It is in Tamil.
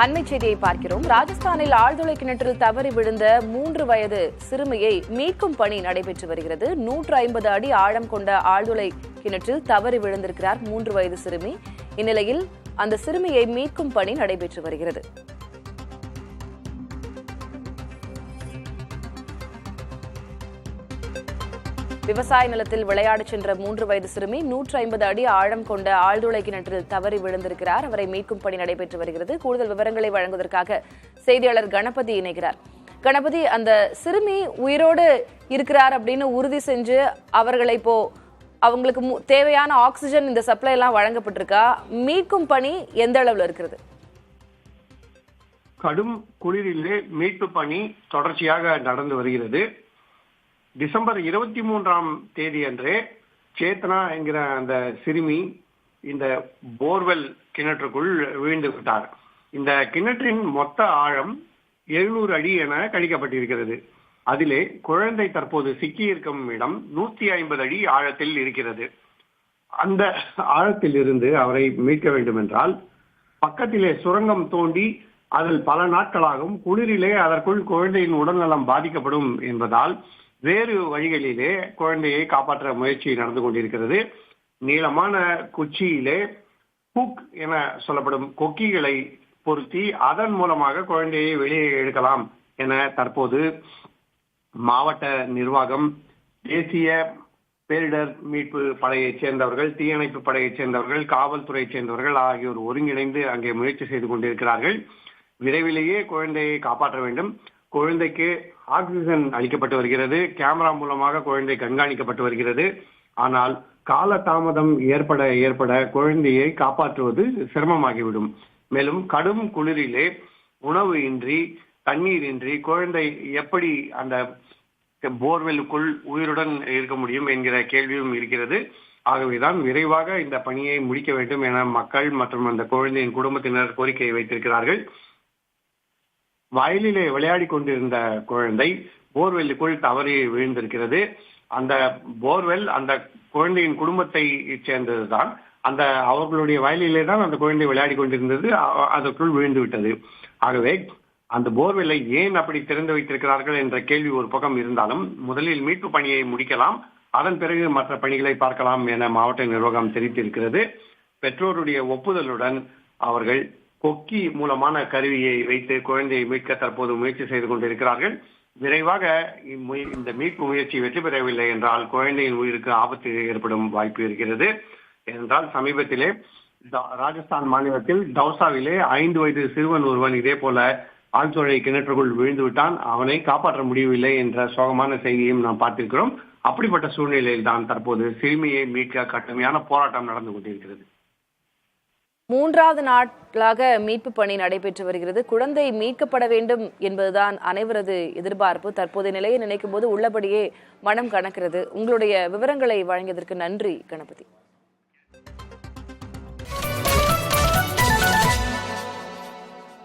அண்மை செய்தியை பார்க்கிறோம். ராஜஸ்தானில் ஆழ்துளை கிணற்றில் தவறி விழுந்த 3 வயது சிறுமியை மீட்கும் பணி நடைபெற்று வருகிறது. 150 அடி ஆழம் கொண்ட ஆழ்துளை கிணற்றில் தவறி விழுந்திருக்கிறார் 3 வயது சிறுமி. இந்நிலையில் அந்த சிறுமியை மீட்கும் பணி நடைபெற்று வருகிறது. விவசாய நிலத்தில் விளையாடச் சென்ற 3 வயது சிறுமி 150 அடி ஆழம் கொண்ட ஆழ்துளை கிணற்றில் தவறி விழுந்திருக்கிறார். அவரை மீட்கும் பணி நடைபெற்று வருகிறது. கூடுதல் விவரங்களை வழங்குவதற்காக செய்தியாளர் கணபதி இணைகிறார். கணபதி, அந்த சிறுமி உயிரோடு இருக்கிறார் அப்படின்னு உறுதி செஞ்சு அவர்களை இப்போ அவங்களுக்கு தேவையான ஆக்சிஜன் இந்த சப்ளை எல்லாம் வழங்கப்பட்டிருக்கா? மீட்கும் பணி எந்த அளவுல இருக்கிறது? கடும் குளிரிலே மீட்பு பணி தொடர்ச்சியாக நடந்து வருகிறது. டிசம்பர் 23ஆம் தேதி அன்றே சேத்தனா என்கிற அந்த சிறுமி இந்த போர்வெல் கிணற்றுக்குள் வீழ்ந்து விட்டார். இந்த கிணற்றின் மொத்த ஆழம் 700 அடி என கணிக்கப்பட்டிருக்கிறது. அதிலே குழந்தை தற்போது சிக்கியிருக்கும் இடம் 150 அடி ஆழத்தில் இருக்கிறது. அந்த ஆழத்தில் இருந்து அவரை மீட்க வேண்டும் என்றால் பக்கத்திலே சுரங்கம் தோண்டி அதில் பல நாட்களாகும். குளிரிலே அதற்குள் குழந்தையின் உடல்நலம் பாதிக்கப்படும் என்பதால் வேறு வழிகளிலே குழந்தையை காப்பாற்ற முயற்சி நடந்து கொண்டிருக்கிறது. நீளமான குச்சியிலே ஹூக் என சொல்லப்படும் கொக்கிகளை பொருத்தி அதன் மூலமாக குழந்தையை வெளியே எடுக்கலாம் என தற்போது மாவட்ட நிர்வாகம், தேசிய பேரிடர் மீட்பு படையைச் சேர்ந்தவர்கள், தீயணைப்பு படையைச் சேர்ந்தவர்கள், காவல்துறையைச் சேர்ந்தவர்கள் ஆகியோர் ஒருங்கிணைந்து அங்கே முயற்சி செய்து கொண்டிருக்கிறார்கள். விரைவிலேயே குழந்தையை காப்பாற்ற வேண்டும். குழந்தைக்கு ஆக்சிஜன் அளிக்கப்பட்டு வருகிறது. கேமரா மூலமாக குழந்தை கண்காணிக்கப்பட்டு வருகிறது. ஆனால் கால தாமதம் ஏற்பட குழந்தையை காப்பாற்றுவது சிரமமாகிவிடும். மேலும் கடும் குளிரிலே உணவு இன்றி, தண்ணீர் இன்றி குழந்தை எப்படி அந்த போர்வெல்லுக்குள் உயிருடன் இருக்க முடியும் என்கிற கேள்வியும் இருக்கிறது. ஆகவேதான் விரைவாக இந்த பணியை முடிக்க வேண்டும் என மக்கள் மற்றும் அந்த குழந்தையின் குடும்பத்தினர் கோரிக்கையை வைத்திருக்கிறார்கள். வயலிலே விளையாடி கொண்டிருந்த குழந்தை போர்வெல்லுக்குள் தவறி விழுந்திருக்கிறது. அந்த போர்வெல் அந்த குழந்தையின் குடும்பத்தை சேர்ந்ததுதான். அந்த அவர்களுடைய வயலிலே தான் அந்த குழந்தை விளையாடி கொண்டிருந்தது. அதற்குள் விழுந்து விட்டது. ஆகவே அந்த போர்வெல்லை ஏன் அப்படி திறந்து வைத்திருக்கிறார்கள் என்ற கேள்வி ஒரு பக்கம் இருந்தாலும் முதலில் மீட்பு பணியை முடிக்கலாம், அதன் பிறகு மற்ற பணிகளை பார்க்கலாம் என மாவட்ட நிர்வாகம் தெரிவித்திருக்கிறது. பெற்றோருடைய ஒப்புதலுடன் அவர்கள் கொக்கி மூலமான கருவியை வைத்து குழந்தையை மீட்க தற்போது முயற்சி செய்து கொண்டிருக்கிறார்கள். விரைவாக இந்த மீட்பு முயற்சி வெற்றி பெறவில்லை என்றால் குழந்தையின் உயிருக்கு ஆபத்து ஏற்படும் வாய்ப்பு இருக்கிறது. ஏனென்றால் சமீபத்திலே ராஜஸ்தான் மாநிலத்தில் தௌசாவிலே 5 வயது சிறுவன் ஒருவன் இதே போல ஆழ்துளை கிணற்றுக்குள் விழுந்து விட்டான். அவனை காப்பாற்ற முடியவில்லை என்ற சோகமான செய்தியையும் நாம் பார்த்திருக்கிறோம். அப்படிப்பட்ட சூழ்நிலையில் தான் தற்போது சிறுமியை மீட்க கடுமையான போராட்டம் நடந்து கொண்டிருக்கிறது. 3வது நாட்களாக மீட்பு பணி நடைபெற்று வருகிறது. குழந்தை மீட்கப்பட வேண்டும் என்பதுதான் அனைவரது எதிர்பார்ப்பு. தற்போதைய நிலையை நினைக்கும் போது உள்ளபடியே மனம் கணக்கிறது. உங்களுடைய விவரங்களை வழங்கியதற்கு நன்றி கணபதி.